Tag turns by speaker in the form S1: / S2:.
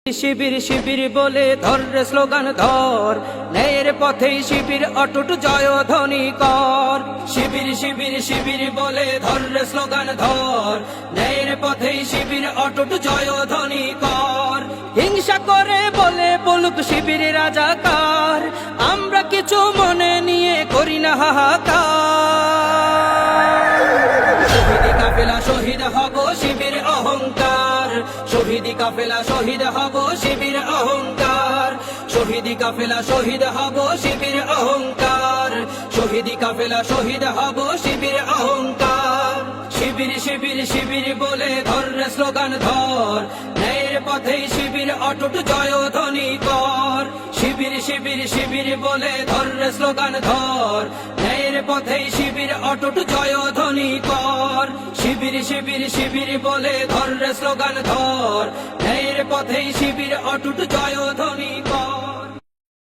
S1: শিবির শিবির বলে ধর রে স্লোগান ধর, ন্যায়ের পথেই শিবির অটুট জয়ধ্বনি কর। শিবির শিবির শিবির বলে ধর রে স্লোগান ধর, ন্যায়ের পথেই শিবির অটুট জয়ধ্বনি কর। হিংসা করে বলে বলুক শিবির রাজাকার, আমরা কিছু মনে নিয়ে করি না হাহাকার। শহীদি কাফেলা শহীদ হব শিবির অহংকার, শহীদি কাফেলা শহীদ হব শিবির অহংকার। শহীদি কাফেলা শহীদ হব শিবির অহংকার, শহীদি কাফেলা শহীদ হব শিবির অহংকার। শিবির শিবির শিবির বলে ধর রে স্লোগান ধর, ন্যায়ের পথেই শিবির অটুট জয়ধ্বনি কর। শিবির শিবির শিবির বলে ধর রে স্লোগান ধর, ন্যায়ের পথেই শিবির অটুট জয়ধ্বনি কর। শিবির শিবির শিবির বলে ধর রে স্লোগান ধর, ন্যায়ের পথেই শিবির অটুট জয়ধ্বনি